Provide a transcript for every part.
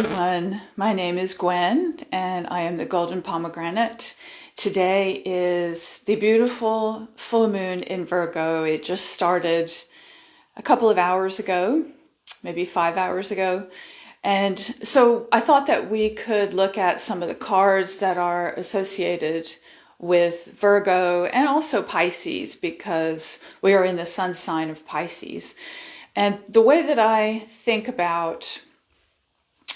Everyone, my name is Gwen and I am the Golden Pomegranate. Today is the beautiful full moon in Virgo. It just started a couple of hours ago, maybe 5 hours ago. And so I thought that we could look at some of the cards that are associated with Virgo and also Pisces, because we are in the sun sign of Pisces. And the way that I think about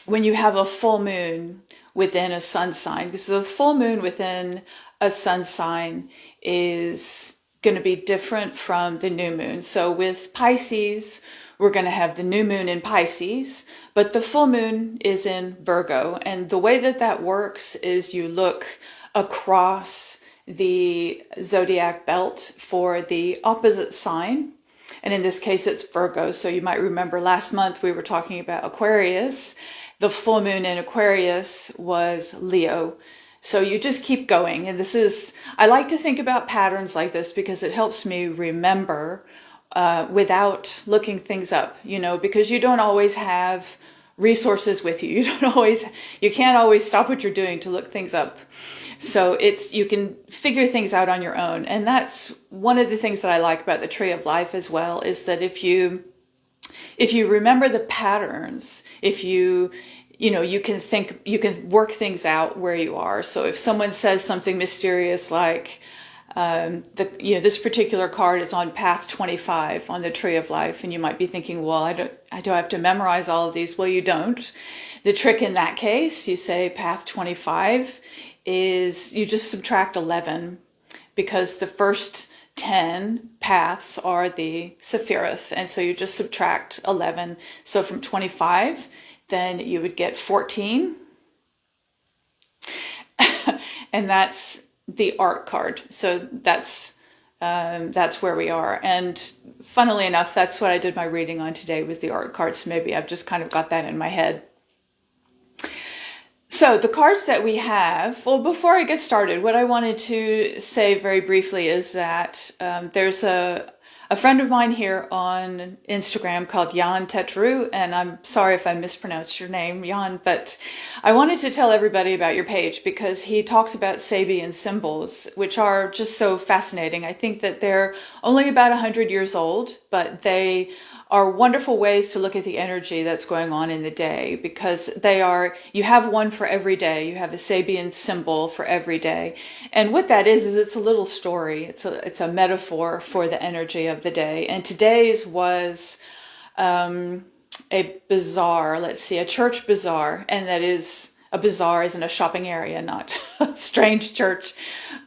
when you have a full moon within a sun sign, because the full moon within a sun sign is going to be different from the new moon. So with Pisces, we're going to have the new moon in Pisces, but the full moon is in Virgo. And the way that that works is you look across the zodiac belt for the opposite sign. And in this case, it's Virgo. So you might remember last month we were talking about Aquarius. The full moon in Aquarius was Leo. So you just keep going. And I like to think about patterns like this because it helps me remember without looking things up, because you don't always have resources with you. You can't always stop what you're doing to look things up. So you can figure things out on your own. And that's one of the things that I like about the Tree of Life as well, is that if you remember the patterns, you can work things out where you are. So if someone says something mysterious like, this particular card is on path 25 on the Tree of Life, and you might be thinking, well, I don't have to memorize all of these. Well, you don't. The trick in that case, you say path 25 is you just subtract 11, because the first 10 paths are the Sephiroth, and so you just subtract 11. So from 25, then you would get 14, and that's the art card. So that's where we are. And funnily enough, that's what I did my reading on today, was the art card. So maybe I've just kind of got that in my head. So the cards that we have, well, before I get started, what I wanted to say very briefly is that there's a friend of mine here on Instagram called Yod and Qof, and I'm sorry if I mispronounced your name, Jan, but I wanted to tell everybody about your page because he talks about Sabian Symbols, which are just so fascinating. I think that they're only about 100 years old, but they are wonderful ways to look at the energy that's going on in the day, because you have one for every day. You have a Sabian symbol for every day. And what that is it's a little story. It's a metaphor for the energy of the day. And today's was a bazaar, a church bazaar. And that is, a bazaar isn't a shopping area, not a strange church,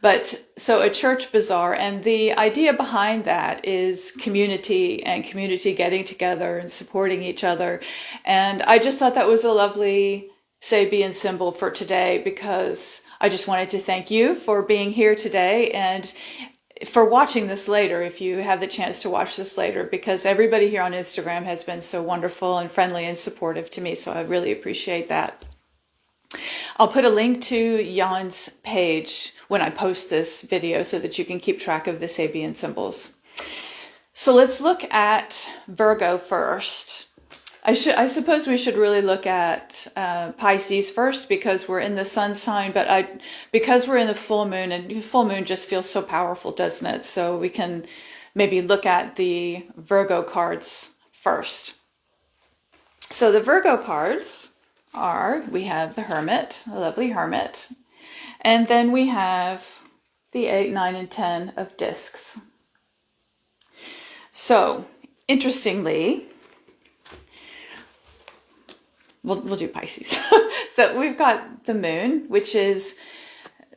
but so a church bazaar. And the idea behind that is community, and community getting together and supporting each other. And I just thought that was a lovely Sabian symbol for today, because I just wanted to thank you for being here today and for watching this later, if you have the chance to watch this later, because everybody here on Instagram has been so wonderful and friendly and supportive to me. So I really appreciate that. I'll put a link to Jan's page when I post this video so that you can keep track of the Sabian symbols. So let's look at Virgo first. I suppose we should really look at Pisces first, because we're in the sun sign, but because we're in the full moon, and full moon just feels so powerful, doesn't it? So we can maybe look at the Virgo cards first. So the Virgo cards we have the Hermit, a lovely Hermit, and then we have the 8, 9, and 10 of discs. So, interestingly, we'll do Pisces. So we've got the Moon, which is,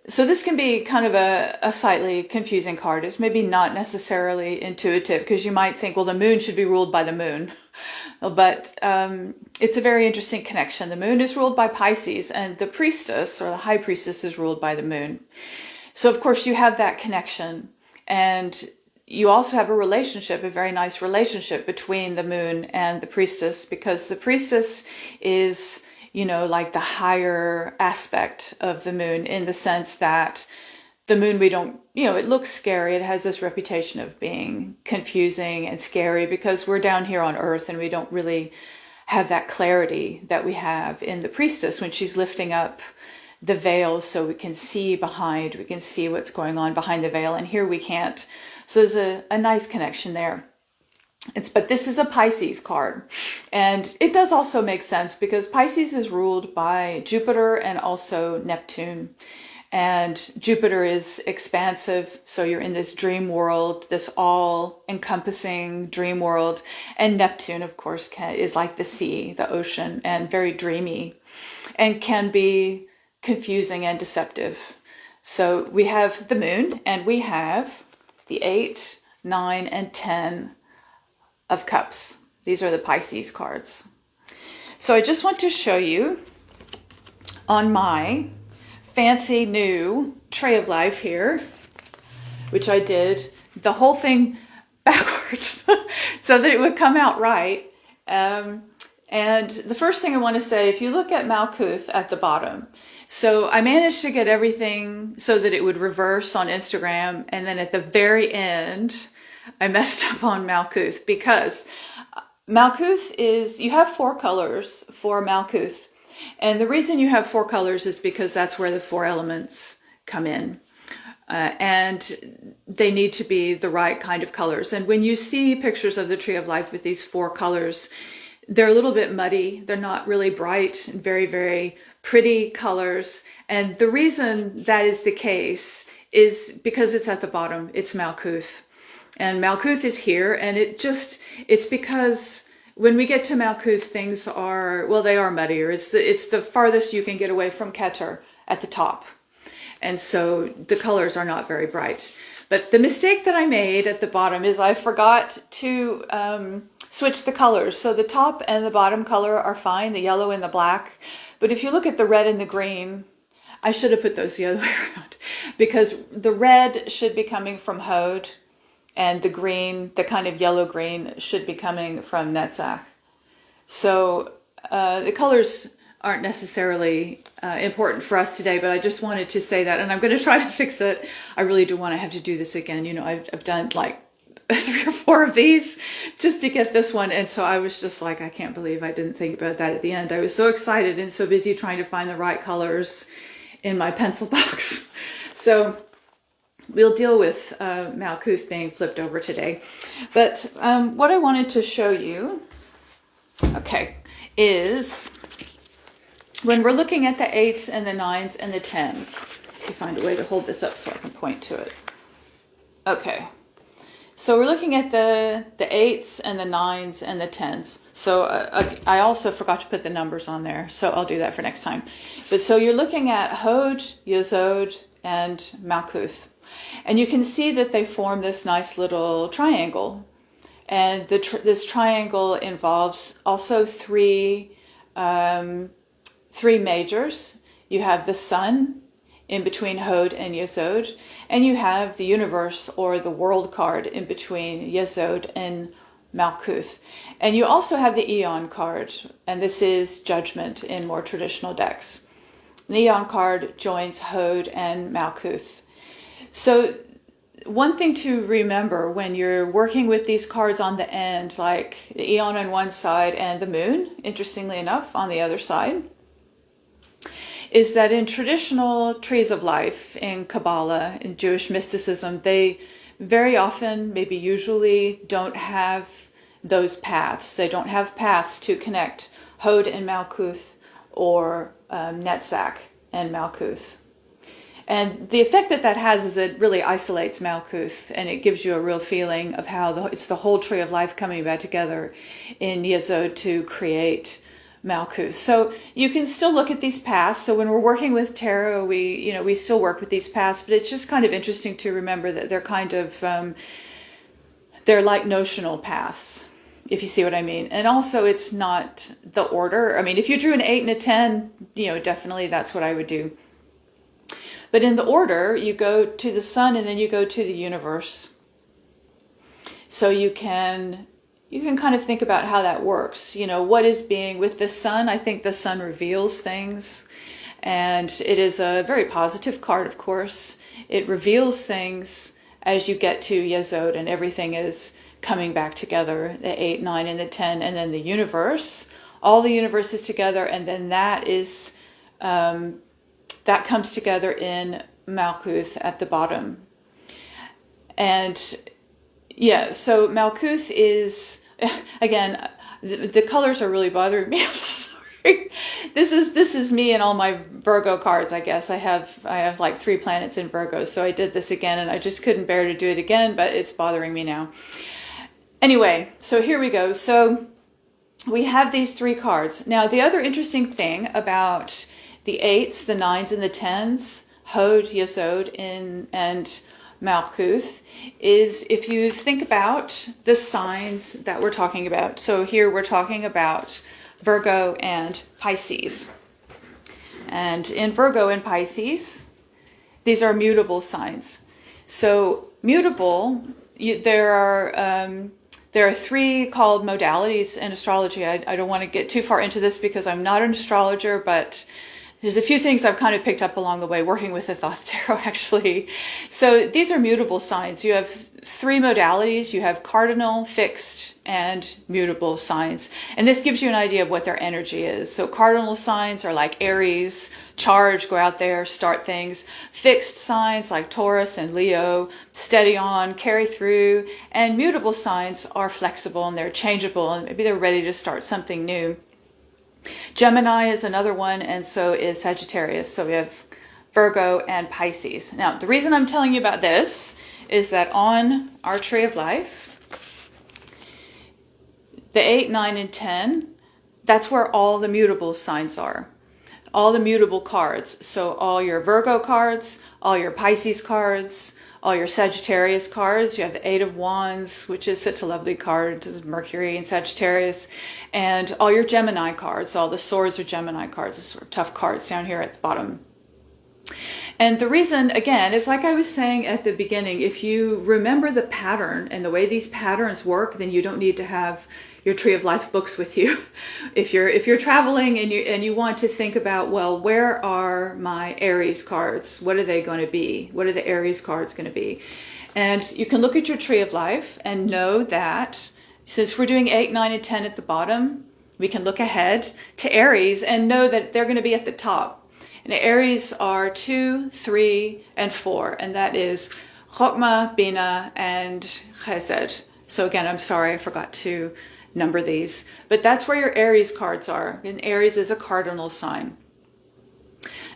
so this can be kind of a slightly confusing card. It's maybe not necessarily intuitive, because you might think, well, the Moon should be ruled by the Moon. But it's a very interesting connection. The Moon is ruled by Pisces, and the Priestess, or the High Priestess, is ruled by the Moon. So, of course, you have that connection. And you also have a very nice relationship between the Moon and the Priestess, because the Priestess is, like the higher aspect of the Moon, in the sense that the Moon, it looks scary. It has this reputation of being confusing and scary because we're down here on Earth and we don't really have that clarity that we have in the priestess when she's lifting up the veil so we can see behind, we can see what's going on behind the veil, and here we can't. So there's a nice connection there. But this is a Pisces card, and it does also make sense because Pisces is ruled by Jupiter and also Neptune. And Jupiter is expansive, so you're in this dream world, this all-encompassing dream world. And Neptune, of course, is like the sea, the ocean, and very dreamy, and can be confusing and deceptive. So we have the moon, and we have the 8, 9, and 10 of Cups. These are the Pisces cards. So I just want to show you on my fancy new Tray of Life here, which I did the whole thing backwards so that it would come out right. And the first thing I want to say, if you look at Malkuth at the bottom, so I managed to get everything so that it would reverse on Instagram, and then at the very end I messed up on Malkuth, because Malkuth is, you have 4 colors for Malkuth. And the reason you have 4 colors is because that's where the 4 elements come in. And they need to be the right kind of colors. And when you see pictures of the Tree of Life with these 4 colors, they're a little bit muddy. They're not really bright, very, very pretty colors. And the reason that is the case is because it's at the bottom. It's Malkuth. And Malkuth is here, and it's because when we get to Malkuth, things are, well, they are muddier. It's the farthest you can get away from Keter at the top. And so the colors are not very bright. But the mistake that I made at the bottom is I forgot to switch the colors. So the top and the bottom color are fine, the yellow and the black. But if you look at the red and the green, I should have put those the other way around, because the red should be coming from Hod, and the green, the kind of yellow green, should be coming from Netzach. So the colors aren't necessarily important for us today, but I just wanted to say that, and I'm going to try to fix it. I really do want to have to do this again. You know, I've done like 3 or 4 of these just to get this one, and so I was just like, I can't believe I didn't think about that at the end. I was so excited and so busy trying to find the right colors in my pencil box. So we'll deal with Malkuth being flipped over today. But what I wanted to show you, okay, is when we're looking at the 8s and the 9s and the 10s, if you find a way to hold this up so I can point to it. Okay, so we're looking at the 8s and the 9s and the 10s. So I also forgot to put the numbers on there, so I'll do that for next time. But so you're looking at Hod, Yesod, and Malkuth. And you can see that they form this nice little triangle. And this triangle involves also three majors. You have the sun in between Hod and Yesod, and you have the universe or the world card in between Yesod and Malkuth. And you also have the Eon card, and this is judgment in more traditional decks. The Eon card joins Hod and Malkuth. So one thing to remember when you're working with these cards on the end, like the Eon on one side and the moon, interestingly enough, on the other side, is that in traditional trees of life, in Kabbalah, in Jewish mysticism, they very often, maybe usually, don't have those paths. They don't have paths to connect Hod and Malkuth or Netzach and Malkuth. And the effect that has is it really isolates Malkuth, and it gives you a real feeling of how it's the whole tree of life coming back together in Yesod to create Malkuth. So you can still look at these paths. So when we're working with tarot, we still work with these paths, but it's just kind of interesting to remember that they're kind of they're like notional paths, if you see what I mean. And also, it's not the order. I mean, if you drew an 8 and a 10, definitely that's what I would do. But in the order, you go to the sun and then you go to the universe. So you can kind of think about how that works. What is being with the sun? I think the sun reveals things. And it is a very positive card, of course. It reveals things as you get to Yesod, and everything is coming back together, the 8, 9, and the 10. And then the universe all the universes together, and then that is that comes together in Malkuth at the bottom. And yeah, so Malkuth is, again, the colors are really bothering me. I'm sorry. This is me and all my Virgo cards, I guess. I have like 3 planets in Virgo, so I did this again, and I just couldn't bear to do it again, but it's bothering me now. Anyway, so here we go. So we have these 3 cards. Now, the other interesting thing about the 8s, the 9s, and the 10s, Hod, Yesod, and Malkuth, is if you think about the signs that we're talking about. So here we're talking about Virgo and Pisces. And in Virgo and Pisces, these are mutable signs. So mutable, there are 3 called modalities in astrology. I don't want to get too far into this because I'm not an astrologer, but there's a few things I've kind of picked up along the way working with the Thoth Tarot, actually. So these are mutable signs. You have 3 modalities. You have cardinal, fixed, and mutable signs. And this gives you an idea of what their energy is. So cardinal signs are like Aries, charge, go out there, start things. Fixed signs like Taurus and Leo, steady on, carry through. And mutable signs are flexible and they're changeable, and maybe they're ready to start something new. Gemini is another one, and so is Sagittarius. So we have Virgo and Pisces. Now, the reason I'm telling you about this is that on our tree of life, the 8, 9, and 10, that's where all the mutable signs are. All the mutable cards. So all your Virgo cards, all your Pisces cards, all your Sagittarius cards. You have the 8 of Wands, which is such a lovely card. This is Mercury and Sagittarius. And all your Gemini cards. All the swords are Gemini cards. The sort of tough cards down here at the bottom. And the reason, again, is like I was saying at the beginning, if you remember the pattern and the way these patterns work, then you don't need to have your Tree of Life books with you. If you're traveling and you want to think about, well, where are my Aries cards? What are they going to be? What are the Aries cards going to be? And you can look at your Tree of Life and know that since we're doing 8, 9, and 10 at the bottom, we can look ahead to Aries and know that they're going to be at the top. And Aries are 2, 3, and 4, and that is Chokmah, Bina, and Chesed. So again, I'm sorry, I forgot to number these. But that's where your Aries cards are. And Aries is a cardinal sign.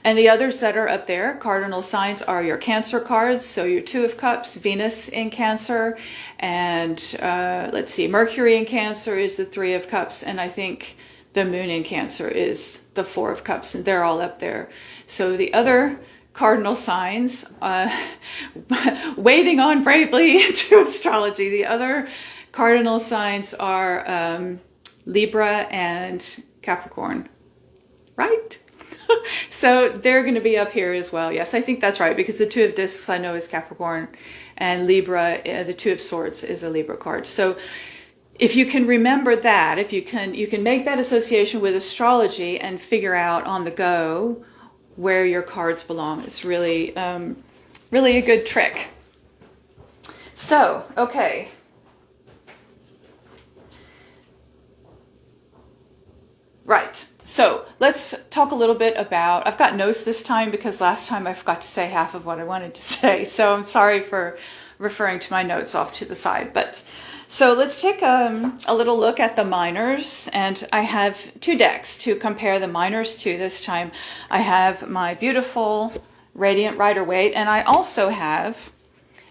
And the others that are up there, cardinal signs, are your Cancer cards. So your 2 of Cups, Venus in Cancer. And let's see, Mercury in Cancer is the 3 of Cups. And I think the Moon in Cancer is the 4 of Cups. And they're all up there. So the other cardinal signs, wading on bravely into astrology, the other cardinal signs are Libra and Capricorn, right? So they're going to be up here as well. Yes, I think that's right, because the 2 of Discs I know is Capricorn, and Libra, the 2 of Swords is a Libra card. So if you can remember that, if you can make that association with astrology and figure out on the go where your cards belong. It's really, really a good trick. So, okay. Right. So let's talk a little bit about, I've got notes this time because last time I forgot to say half of what I wanted to say. So I'm sorry for referring to my notes off to the side. But so let's take a little look at the minors. And I have 2 decks to compare the minors to this time. I have my beautiful Radiant Rider-Waite, and I also have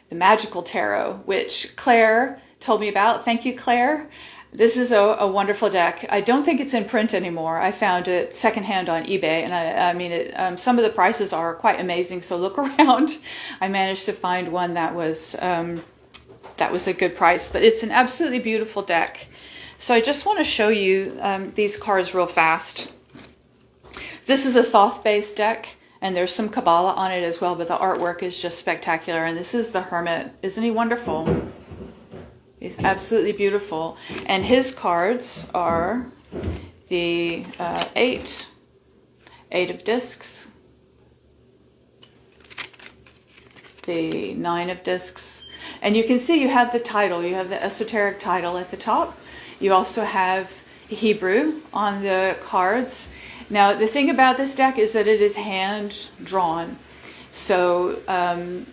the Magickal Tarot, which Claire told me about. Thank you, Claire. This is a wonderful deck. I don't think it's in print anymore. I found it secondhand on eBay, and I mean, some of the prices are quite amazing. So look around. I managed to find one that was a good price, but it's an absolutely beautiful deck. So I just want to show you these cards real fast. This is a Thoth-based deck, and there's some Kabbalah on it as well, but the artwork is just spectacular. And this is the Hermit. Isn't he wonderful? He's absolutely beautiful. And his cards are the 8 of Discs, the 9 of Discs. And you can see you have the title. You have the esoteric title at the top. You also have Hebrew on the cards. Now, the thing about this deck is that it is hand drawn. So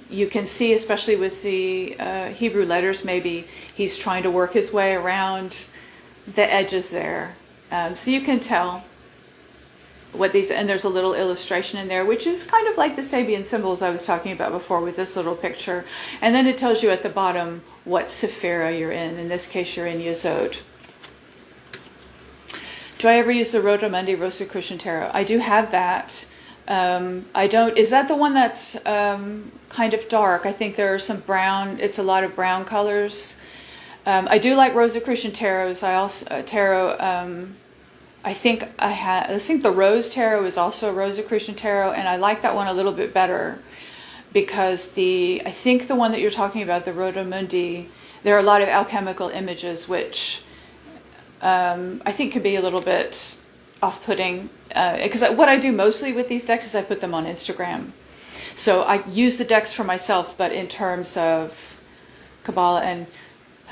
you can see, especially with the Hebrew letters, maybe he's trying to work his way around the edges there. So you can tell what these, and there's a little illustration in there, which is kind of like the Sabian symbols I was talking about before with this little picture. And then it tells you at the bottom what Sephira you're in. In this case, you're in Yesod. Do I ever use the Rotomundi Rosicrucian Tarot? I do have that. I don't, is that the one that's kind of dark? I think there are some brown, it's a lot of brown colors. I do like Rosicrucian tarots. I also, I think I think the Rose Tarot is also a Rosicrucian Tarot, and I like that one a little bit better because I think the one that you're talking about, the Rotomundi, there are a lot of alchemical images which I think could be a little bit off-putting, because what I do mostly with these decks is I put them on Instagram. So I use the decks for myself, but in terms of Kabbalah, and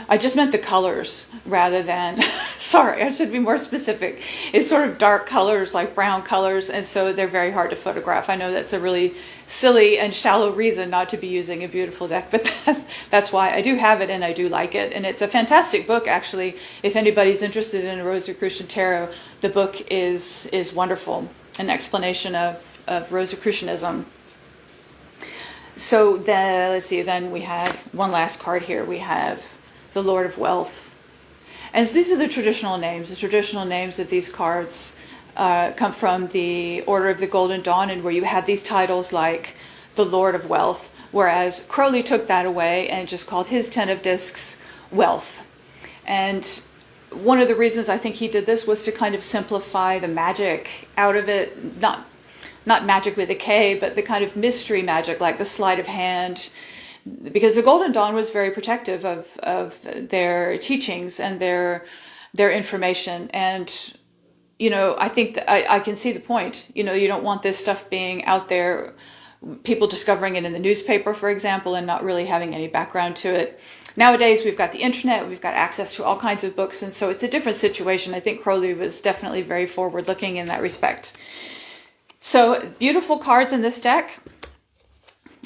I just meant the colors rather than, sorry, I should be more specific. It's sort of dark colors, like brown colors, and so they're very hard to photograph. I know that's a really silly and shallow reason not to be using a beautiful deck, but that's why I do have it and I do like it. And it's a fantastic book, actually. If anybody's interested in a Rosicrucian Tarot, the book is wonderful, an explanation of Rosicrucianism. So let's see, then we have one last card here. We have the Lord of Wealth. And so these are the traditional names. The traditional names of these cards come from the Order of the Golden Dawn, and where you have these titles like the Lord of Wealth, whereas Crowley took that away and just called his Ten of Discs Wealth. And one of the reasons I think he did this was to kind of simplify the magic out of it, not magic with a K, but the kind of mystery magic, like the sleight of hand, because the Golden Dawn was very protective of their teachings and their information. And, you know, I think that I can see the point. You know, you don't want this stuff being out there, people discovering it in the newspaper, for example, and not really having any background to it. Nowadays, we've got the internet, we've got access to all kinds of books, and so it's a different situation. I think Crowley was definitely very forward-looking in that respect. So, beautiful cards in this deck.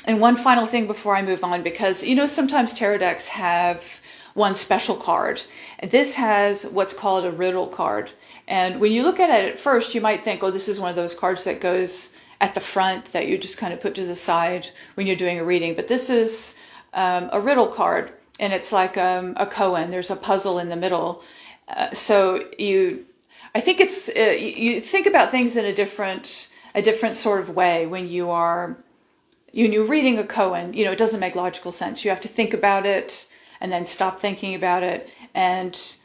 And one final thing before I move on, because, you know, sometimes tarot decks have one special card. And this has what's called a riddle card. And when you look at it at first, you might think, oh, this is one of those cards that goes at the front that you just kind of put to the side when you're doing a reading. But this is a riddle card, and it's like a koan. There's a puzzle in the middle. So I think it's, you think about things in a different sort of way when you're reading a koan. You know, it doesn't make logical sense. You have to think about it and then stop thinking about it and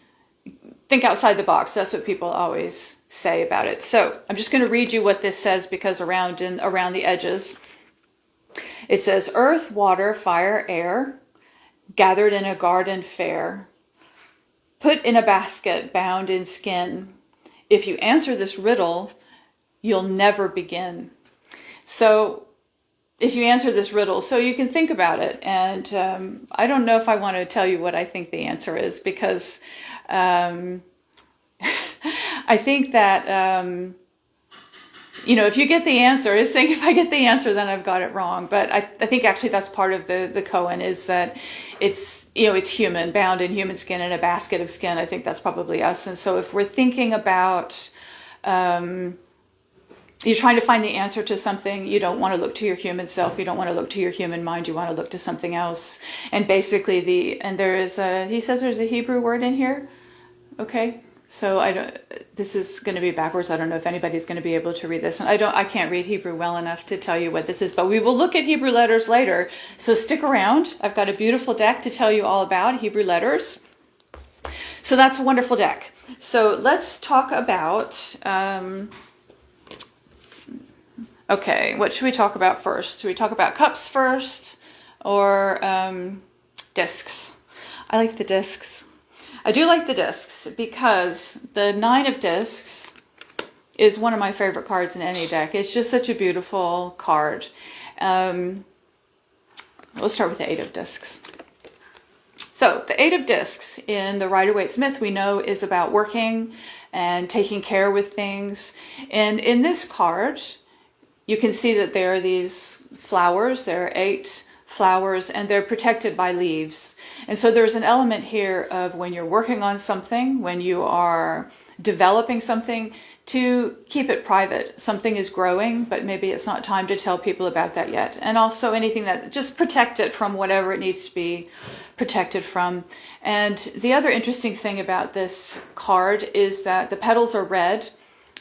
think outside the box. That's what people always say about it. So I'm just going to read you what this says, because around the edges, it says, earth, water, fire, air, gathered in a garden fair, put in a basket, bound in skin. If you answer this riddle, you'll never begin. So if you answer this riddle, so you can think about it. And I don't know if I want to tell you what I think the answer is, because I think that, you know, if you get the answer, it's saying if I get the answer, then I've got it wrong. But I think actually that's part of the koan, is that it's, you know, it's human, bound in human skin in a basket of skin. I think that's probably us. And so if we're thinking about, you're trying to find the answer to something, you don't want to look to your human self. You don't want to look to your human mind. You want to look to something else. And basically he says there's a Hebrew word in here. Okay. So this is going to be backwards. I don't know if anybody's going to be able to read this. And I can't read Hebrew well enough to tell you what this is, but we will look at Hebrew letters later. So stick around. I've got a beautiful deck to tell you all about Hebrew letters. So that's a wonderful deck. So let's talk about, okay, what should we talk about first? Should we talk about cups first, or discs? I like the discs. I do like the discs because the Nine of Discs is one of my favorite cards in any deck. It's just such a beautiful card. We'll start with the Eight of Discs. So the Eight of Discs in the Rider-Waite-Smith, we know, is about working and taking care with things. And in this card, you can see that there are these flowers. There are 8 flowers, and they're protected by leaves. And so there's an element here of when you're working on something, when you are developing something, to keep it private. Something is growing, but maybe it's not time to tell people about that yet. And also anything that, just protect it from whatever it needs to be protected from. And the other interesting thing about this card is that the petals are red.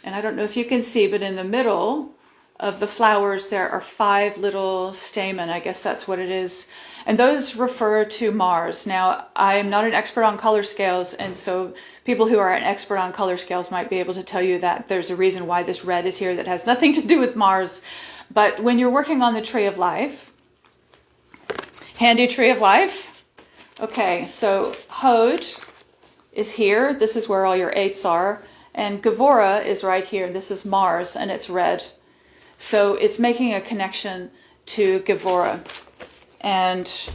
And I don't know if you can see, but in the middle of the flowers there are 5 little stamen. I guess that's what it is. And those refer to Mars. Now, I'm not an expert on color scales, and so people who are an expert on color scales might be able to tell you that there's a reason why this red is here that has nothing to do with Mars. But when you're working on the Tree of Life, handy Tree of Life. Okay, so Hod is here. This is where all your 8s are. And Gevora is right here. This is Mars, and it's red. So it's making a connection to Gevora. And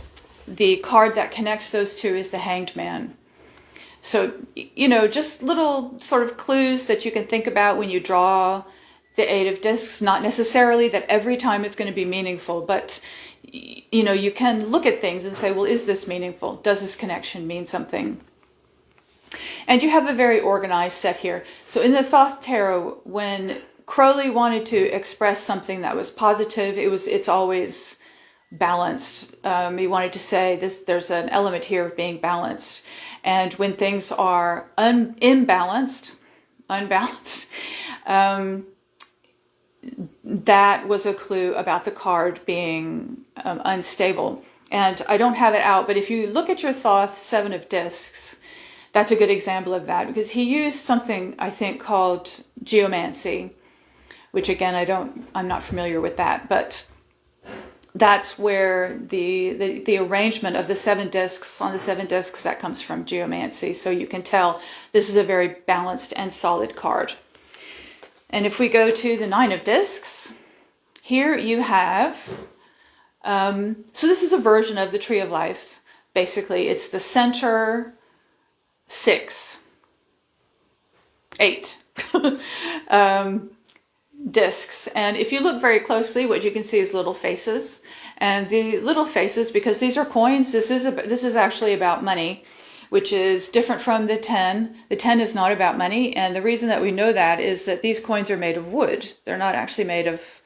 the card that connects those two is the Hanged Man. So, you know, just little sort of clues that you can think about when you draw the 8 of discs. Not necessarily that every time it's going to be meaningful, but, you know, you can look at things and say, well, is this meaningful? Does this connection mean something? And you have a very organized set here. So in the Thoth Tarot, when Crowley wanted to express something that was positive, it's always balanced. He wanted to say there's an element here of being balanced. And when things are unbalanced, that was a clue about the card being unstable. And I don't have it out, but if you look at your Thoth 7 of discs, that's a good example of that, because he used something, I think, called geomancy, which again, I'm not familiar with that, but that's where the arrangement of the 7 discs on the 7 discs, that comes from geomancy. So you can tell this is a very balanced and solid card. And if we go to the 9 of discs, here you have, so this is a version of the Tree of Life. Basically, it's the center 6, 8 discs. And if you look very closely, what you can see is little faces. And the little faces, because these are coins, this is actually about money, which is different from the 10. The 10 is not about money. And the reason that we know that is that these coins are made of wood. They're not actually made of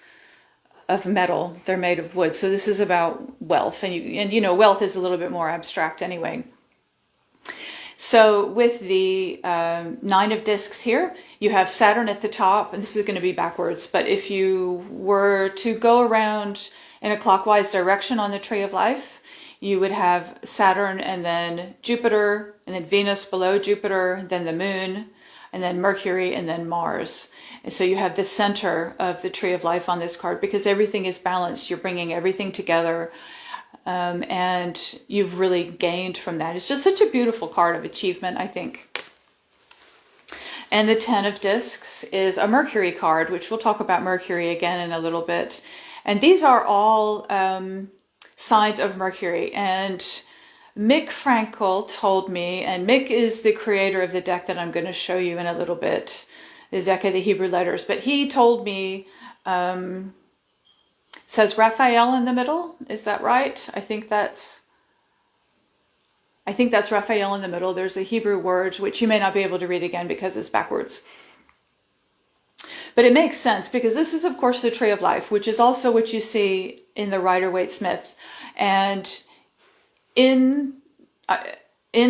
metal. They're made of wood. So this is about wealth. And you know, wealth is a little bit more abstract anyway. So with the 9 of discs here, you have Saturn at the top, and this is going to be backwards, but if you were to go around in a clockwise direction on the Tree of Life, you would have Saturn and then Jupiter, and then Venus below Jupiter, then the Moon, and then Mercury, and then Mars. And so you have the center of the Tree of Life on this card, because everything is balanced. You're bringing everything together. And you've really gained from that. It's just such a beautiful card of achievement, I think. And the 10 of discs is a Mercury card, which we'll talk about Mercury again in a little bit. And these are all signs of Mercury. And Mick Frankel told me, and Mick is the creator of the deck that I'm going to show you in a little bit, the deck of the Hebrew letters. But he told me, says Raphael in the middle. Is that right? I think that's Raphael in the middle. There's a Hebrew word, which you may not be able to read again because it's backwards. But it makes sense, because this is, of course, the Tree of Life, which is also what you see in the Rider-Waite-Smith. And in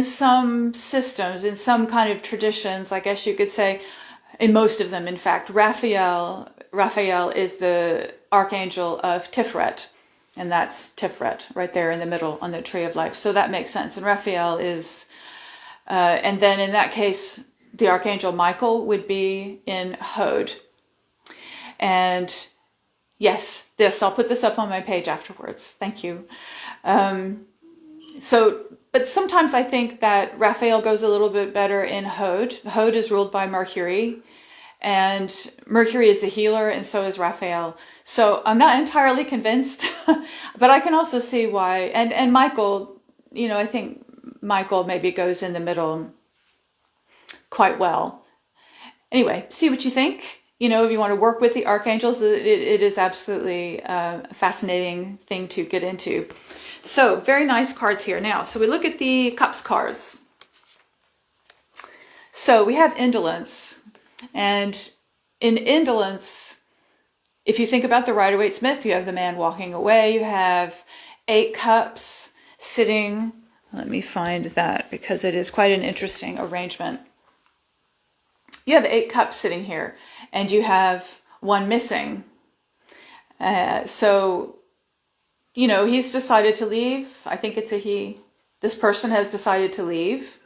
some systems, in some kind of traditions, I guess you could say, in most of them, in fact, Raphael is the archangel of Tiferet, and that's Tiferet right there in the middle on the Tree of Life. So that makes sense. And Raphael is, and then in that case, the archangel Michael would be in Hod. And yes, I'll put this up on my page afterwards. Thank you. But sometimes I think that Raphael goes a little bit better in Hod. Hod is ruled by Mercury. And Mercury is the healer, and so is Raphael. So I'm not entirely convinced, but I can also see why. And Michael, you know, I think Michael maybe goes in the middle quite well. Anyway, see what you think. You know, if you want to work with the archangels, it is absolutely a fascinating thing to get into. So, very nice cards here. Now, so we look at the Cups cards. So we have indolence. And in indolence, if you think about the Rider-Waite-Smith, you have the man walking away. You have 8 cups sitting. Let me find that because it is quite an interesting arrangement. You have 8 cups sitting here and you have 1 missing. So, you know, he's decided to leave. I think it's a he. This person has decided to leave.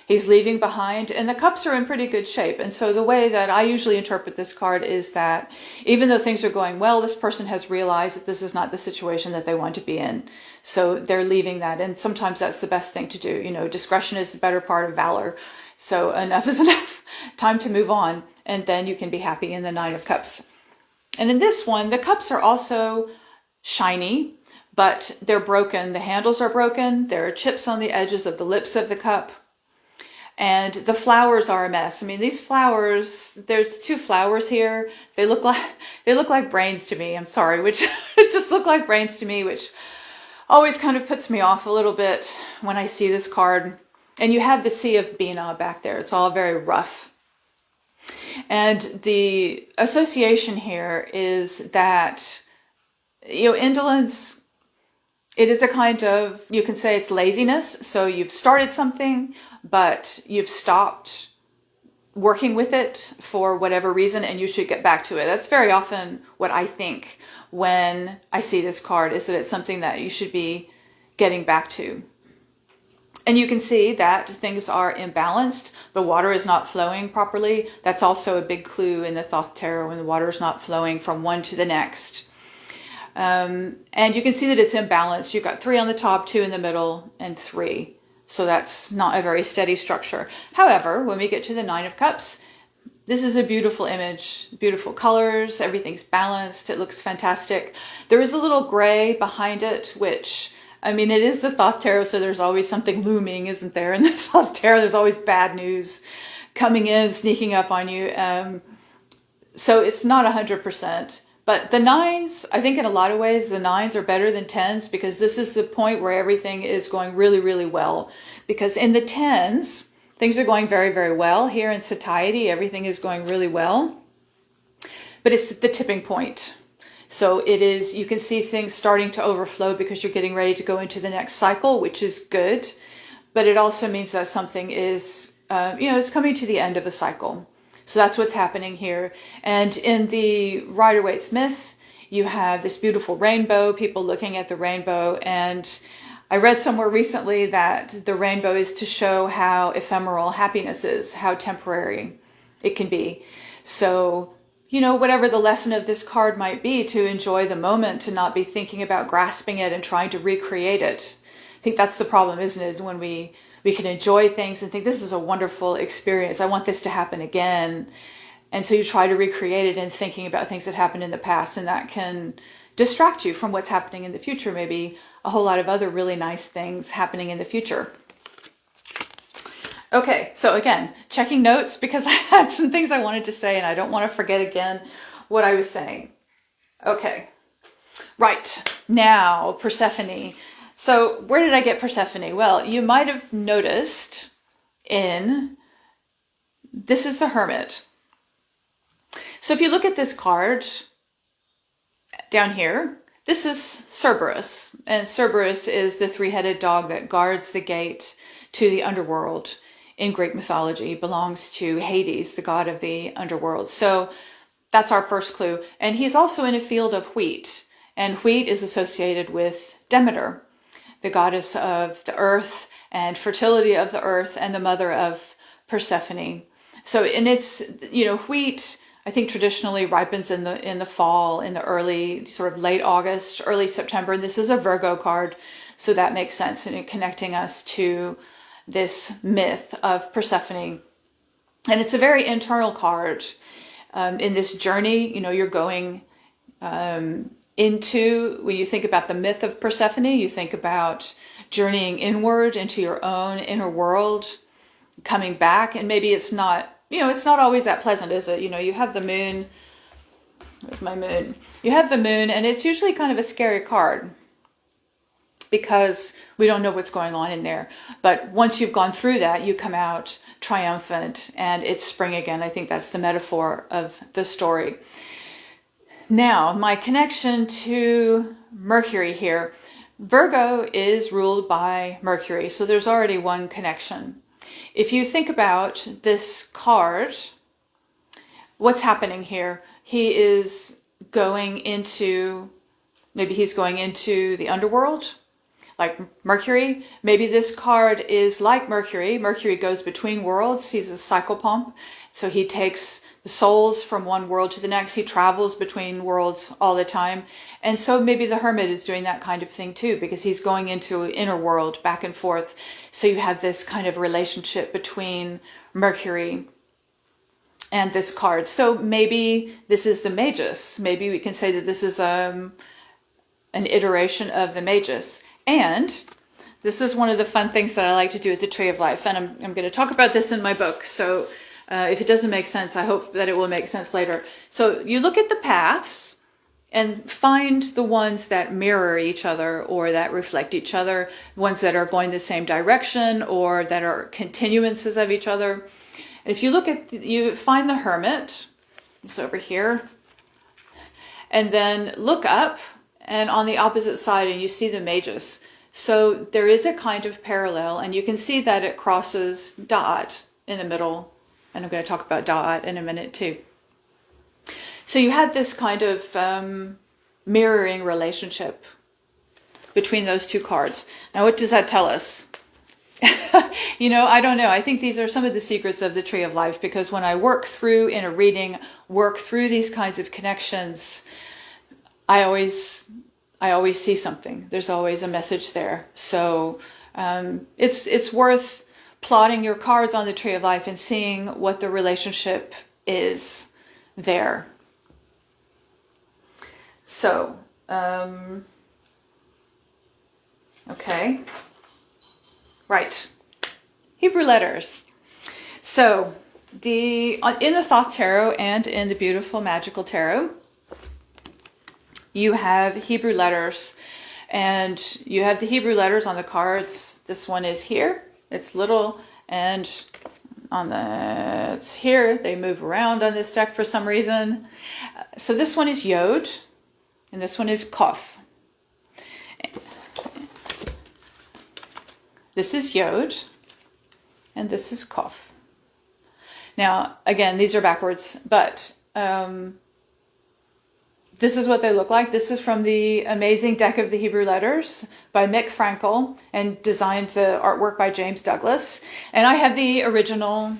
He's leaving behind, and the cups are in pretty good shape. And so the way that I usually interpret this card is that even though things are going well, this person has realized that this is not the situation that they want to be in. So they're leaving that. And sometimes that's the best thing to do. You know, discretion is the better part of valor. So enough is enough. Time to move on. And then you can be happy in the 9 of Cups. And in this one, the cups are also shiny, but they're broken. The handles are broken. There are chips on the edges of the lips of the cup. And the flowers are a mess. I mean, these flowers, there's 2 flowers here. They look like brains to me. I'm sorry, which just look like brains to me, which always kind of puts me off a little bit when I see this card. And you have the Sea of Bina back there. It's all very rough. And the association here is that, you know, indolence, it is a kind of, you can say it's laziness. So you've started something, but you've stopped working with it for whatever reason, and you should get back to it. That's very often what I think when I see this card, is that it's something that you should be getting back to. And you can see that things are imbalanced. The water is not flowing properly. That's also a big clue in the Thoth Tarot, when the water is not flowing from one to the next. And you can see that it's imbalanced. You've got 3 on the top, 2 in the middle, and 3. So that's not a very steady structure. However, when we get to the 9 of Cups, this is a beautiful image, beautiful colors, everything's balanced, it looks fantastic. There is a little gray behind it, which, I mean, it is the Thoth Tarot, so there's always something looming, isn't there? In the Thoth Tarot, there's always bad news coming in, sneaking up on you. So it's not 100%. But the 9s, I think in a lot of ways, the 9s are better than 10s, because this is the point where everything is going really, really well. Because in the 10s, things are going very, very well. Here in satiety, everything is going really well. But it's the tipping point. So it is, you can see things starting to overflow because you're getting ready to go into the next cycle, which is good. But it also means that something is, it's coming to the end of a cycle. So that's what's happening here. And in the Rider-Waite-Smith, you have this beautiful rainbow, people looking at the rainbow. And I read somewhere recently that the rainbow is to show how ephemeral happiness is, how temporary it can be. So, you know, whatever the lesson of this card might be, to enjoy the moment, to not be thinking about grasping it and trying to recreate it. I think that's the problem, isn't it? When we can enjoy things and think, this is a wonderful experience, I want this to happen again. And so you try to recreate it in thinking about things that happened in the past, and that can distract you from what's happening in the future. Maybe a whole lot of other really nice things happening in the future. Okay, so again, checking notes because I had some things I wanted to say and I don't want to forget again what I was saying. Okay, right, now Persephone. So where did I get Persephone? Well, you might have noticed this is the Hermit. So if you look at this card down here, this is Cerberus. And Cerberus is the 3-headed dog that guards the gate to the underworld in Greek mythology. It belongs to Hades, the god of the underworld. So that's our first clue. And he's also in a field of wheat. And wheat is associated with Demeter, the goddess of the earth and fertility of the earth, and the mother of Persephone. So, and it's, wheat, I think traditionally ripens in the fall, in the early, sort of late August, early September. And this is a Virgo card, so that makes sense in connecting us to this myth of Persephone. And it's a very internal card. In this journey, you're going into, when you think about the myth of Persephone, you think about journeying inward into your own inner world, coming back, and maybe it's not it's not always that pleasant, is it? You have the moon. Where's my moon? You have the moon, and it's usually kind of a scary card because we don't know what's going on in there. But once you've gone through that, you come out triumphant, and it's spring again. I think that's the metaphor of the story. Now, my connection to Mercury here. Virgo is ruled by Mercury, so there's already one connection. If you think about this card, what's happening here? He is going into, maybe he's going into the underworld, like Mercury. Maybe this card is like Mercury. Mercury goes between worlds. He's a psychopomp. So he takes the souls from one world to the next. He travels between worlds all the time. And so maybe the Hermit is doing that kind of thing too, because he's going into inner world back and forth. So you have this kind of relationship between Mercury and this card. So maybe this is the Magus. Maybe we can say that this is an iteration of the Magus. And this is one of the fun things that I like to do with the Tree of Life. And I'm going to talk about this in my book. So if it doesn't make sense, I hope that it will make sense later. So you look at the paths and find the ones that mirror each other or that reflect each other, ones that are going the same direction or that are continuances of each other. And if you look at, you find the Hermit, it's over here, and then look up and on the opposite side and you see the Magus. So there is a kind of parallel, and you can see that it crosses Da'at in the middle. And I'm going to talk about Da'at in a minute too. So you had this kind of mirroring relationship between those two cards. Now, what does that tell us? I don't know. I think these are some of the secrets of the Tree of Life, because when I work through in a reading, work through these kinds of connections, I always see something. There's always a message there. So it's worth plotting your cards on the Tree of Life and seeing what the relationship is there. So, okay. Right. Hebrew letters. So, in the Thoth Tarot and in the beautiful Magickal Tarot, you have Hebrew letters, and you have the Hebrew letters on the cards. This one is here. It's little, and it's here. They move around on this deck for some reason. So this one is Yod, and this one is Qof. This is Yod, and this is Qof. Now, again, these are backwards, but this is what they look like. This is from the amazing deck of the Hebrew letters by Mick Frankel, and designed the artwork by James Douglas. And I have the original,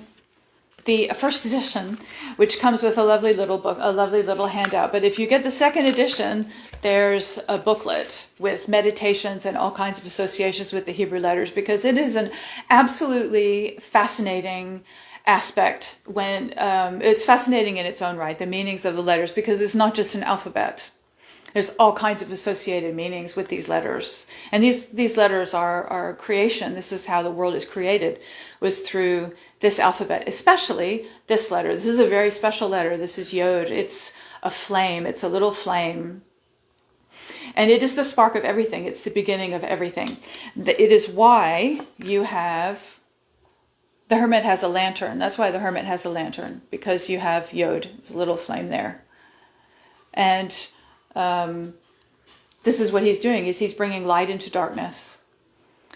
the first edition, which comes with a lovely little book, a lovely little handout. But if you get the second edition, there's a booklet with meditations and all kinds of associations with the Hebrew letters, because it is an absolutely fascinating aspect when it's fascinating in its own right, the meanings of the letters, because it's not just an alphabet. There's all kinds of associated meanings with these letters. And these letters are creation. This is how the world is created, was through this alphabet, especially this letter. This is a very special letter. This is Yod. It's a flame. It's a little flame. And it is the spark of everything. It's the beginning of everything. It is why you have, the Hermit has a lantern. That's why the Hermit has a lantern, because you have Yod. It's a little flame there. And this is what he's doing, is he's bringing light into darkness.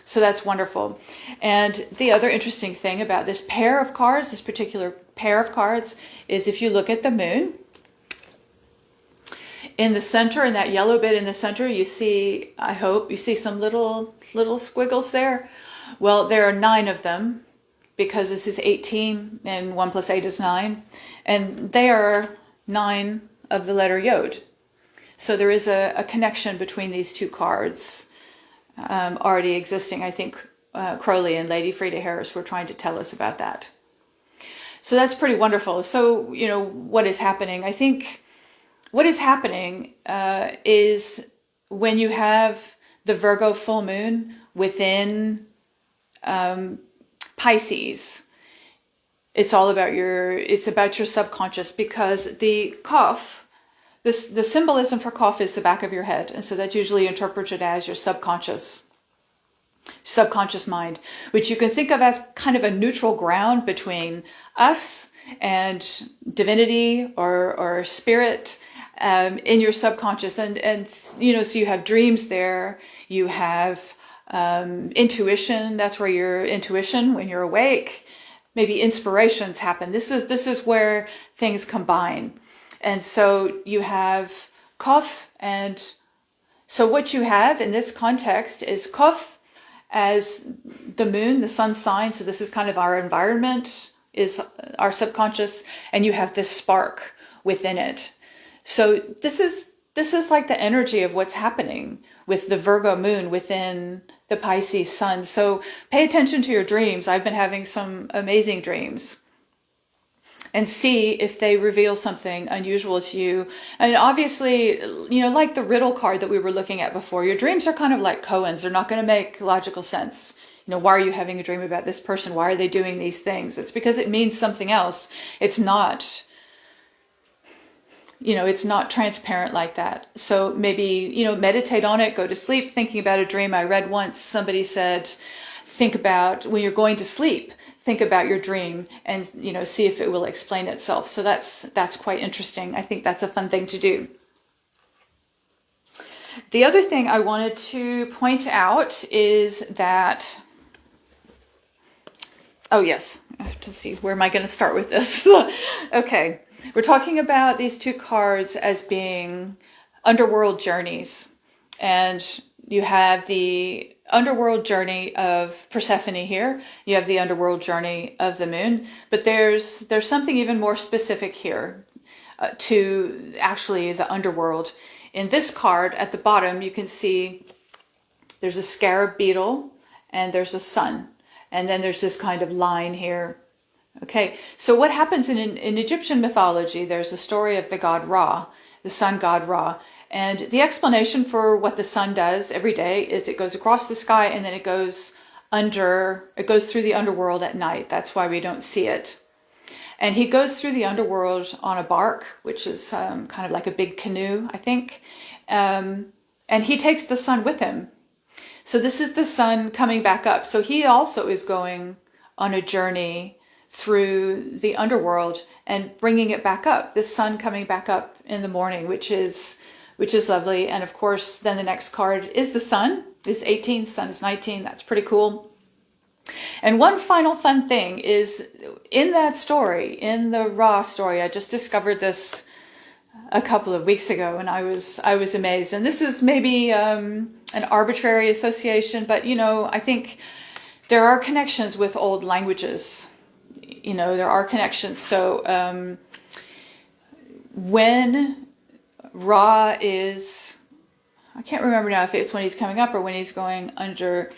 So that's wonderful. And the other interesting thing about this pair of cards, this particular pair of cards, is if you look at the moon, in the center, in that yellow bit in the center, you see, I hope, you see some little squiggles there. Well, there are 9 of them, because this is 18 and 1 plus 8 is 9. And they are 9 of the letter Yod. So there is a connection between these two cards already existing. I think Crowley and Lady Frida Harris were trying to tell us about that. So that's pretty wonderful. So, what is happening? I think what is happening is when you have the Virgo full moon within Pisces, it's all about it's about your subconscious, because the Qof, the symbolism for Qof is the back of your head. And so that's usually interpreted as your subconscious mind, which you can think of as kind of a neutral ground between us and divinity or spirit, in your subconscious. And so you have dreams there, you have intuition. That's where your intuition, when you're awake, maybe inspirations happen. This is where things combine. And so you have Qof, and so what you have in this context is Qof as the moon, the sun sign. So this is kind of our environment, is our subconscious, and you have this spark within it. So this is like the energy of what's happening with the Virgo moon within the Pisces sun. So pay attention to your dreams. I've been having some amazing dreams, and see if they reveal something unusual to you. And obviously, like the riddle card that we were looking at before, your dreams are kind of like koans. They're not going to make logical sense. Why are you having a dream about this person? Why are they doing these things? It's because it means something else. It's not, it's not transparent like that. So maybe, meditate on it, go to sleep thinking about a dream. I read once, somebody said, think about when you're going to sleep, think about your dream and, see if it will explain itself. So that's quite interesting. I think that's a fun thing to do. The other thing I wanted to point out is that, oh yes, I have to see, where am I going to start with this? Okay, we're talking about these two cards as being underworld journeys. And you have the underworld journey of Persephone here. You have the underworld journey of the moon. But there's something even more specific here to actually the underworld. In this card at the bottom, you can see there's a scarab beetle and there's a sun. And then there's this kind of line here. Okay, so what happens in Egyptian mythology, there's a story of the god Ra, the sun god Ra. And the explanation for what the sun does every day is it goes across the sky and then it goes through the underworld at night. That's why we don't see it. And he goes through the underworld on a bark, which is kind of like a big canoe, I think. And he takes the sun with him. So this is the sun coming back up. So he also is going on a journey through the underworld and bringing it back up. The sun coming back up in the morning, which is lovely. And of course, then the next card is the sun, is 18, sun is 19. That's pretty cool. And one final fun thing is in that story, in the Ra story, I just discovered this a couple of weeks ago and I was amazed. And this is maybe an arbitrary association, but I think there are connections with old languages. There are connections. So when Ra is, I can't remember now if it's when he's coming up or when he's going under,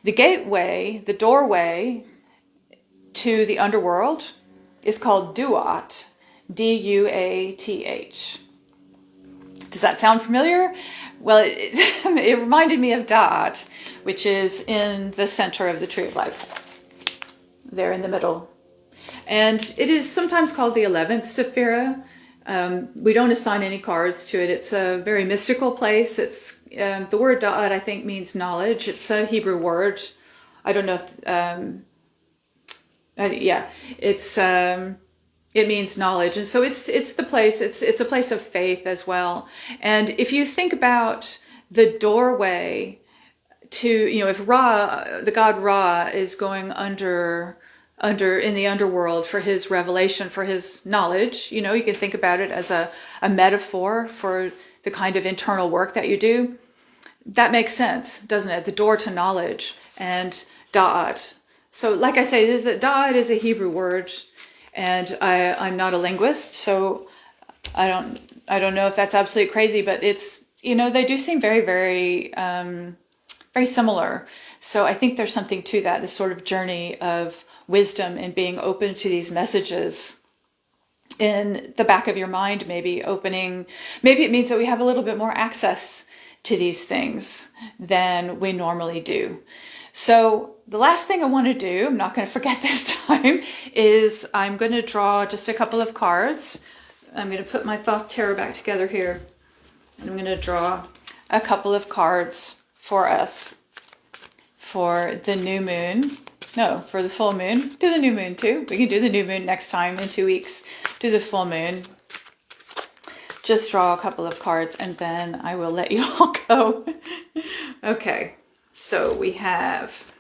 the gateway, the doorway to the underworld is called Duat, Duath. Does that sound familiar? Well, it reminded me of Da'at, which is in the center of the Tree of Life, there in the middle. And it is sometimes called the 11th Sephira. We don't assign any cards to it. It's a very mystical place. It's the word Da'at, I think, means knowledge. It's a Hebrew word. I don't know if, it means knowledge. And so it's the place, it's a place of faith as well. And if you think about the doorway to, if Ra, the god Ra, is going under in the underworld for his revelation, for his knowledge, you can think about it as a metaphor for the kind of internal work that you do. That makes sense, doesn't it? The door to knowledge and Da'at. So like I say, Da'at is a Hebrew word, and I'm not a linguist, so I don't know if that's absolutely crazy, but it's, they do seem very, very, very similar. So I think there's something to that, this sort of journey of wisdom and being open to these messages in the back of your mind, maybe it means that we have a little bit more access to these things than we normally do. So the last thing I want to do, I'm not going to forget this time, is I'm going to draw just a couple of cards. I'm going to put my Thoth Tarot back together here. And I'm going to draw a couple of cards for us for the new moon. No, for the full moon. Do the new moon too. We can do the new moon next time in 2 weeks. Do the full moon. Just draw a couple of cards and then I will let you all go. Okay, so we have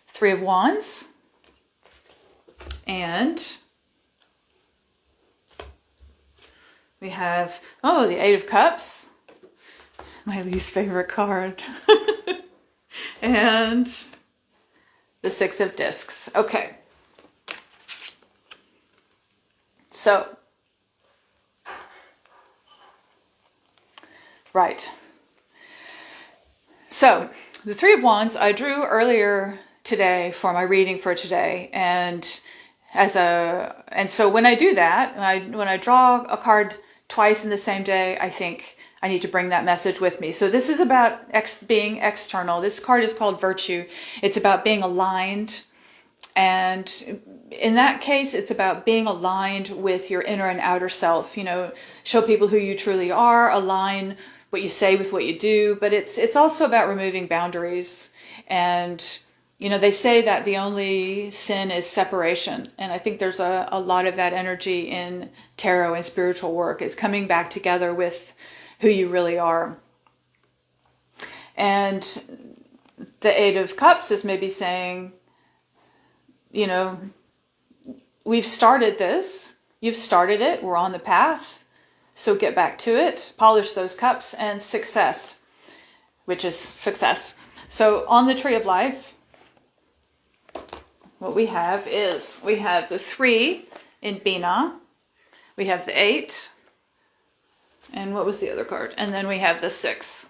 Three of Wands and we have, oh, the Eight of Cups, my least favorite card, and the Six of Discs. Okay. So, right. So, the Three of Wands I drew earlier today for my reading for today, and so when I do that, when I draw a card twice in the same day, I think I need to bring that message with me. So this is about being external. This card is called Virtue. It's about being aligned. And in that case, it's about being aligned with your inner and outer self. You know, show people who you truly are, align what you say with what you do. But it's also about removing boundaries. And, you know, they say that the only sin is separation. And I think there's a lot of that energy in tarot and spiritual work. It's coming back together with who you really are. And the Eight of Cups is maybe saying, you know, we've started this, you've started it, we're on the path, so get back to it, polish those cups, and success, which is success. So on the Tree of Life, what we have is, we have the 3 in Bina, we have the 8, and what was the other card? And then we have the 6.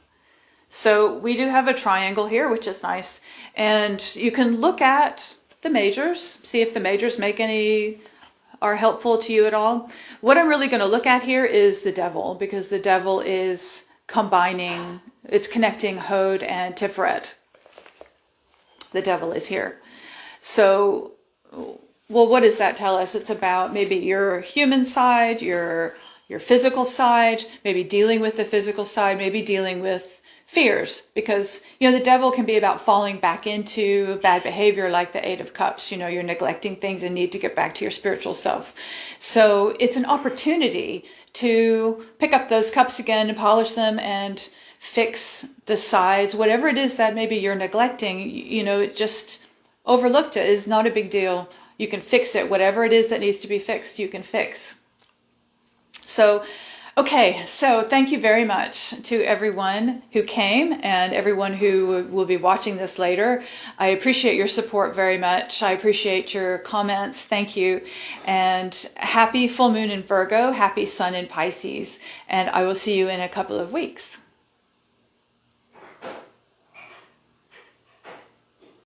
So we do have a triangle here, which is nice. And you can look at the majors, see if the majors are helpful to you at all. What I'm really going to look at here is the Devil, because the Devil is combining, it's connecting Hod and Tiferet. The Devil is here. So, well, what does that tell us? It's about maybe your human side, your physical side, maybe dealing with the physical side, maybe dealing with fears, because, you know, the Devil can be about falling back into bad behavior, like the Eight of Cups. You know, you're neglecting things and need to get back to your spiritual self. So it's an opportunity to pick up those cups again and polish them and fix the sides, whatever it is that maybe you're neglecting. You know, it just overlooked. It is not a big deal. You can fix it. Whatever it is that needs to be fixed, you can fix. So, okay, so thank you very much to everyone who came and everyone who will be watching this later. I appreciate your support very much. I appreciate your comments. Thank you. And happy full moon in Virgo, happy sun in Pisces. And I will see you in a couple of weeks.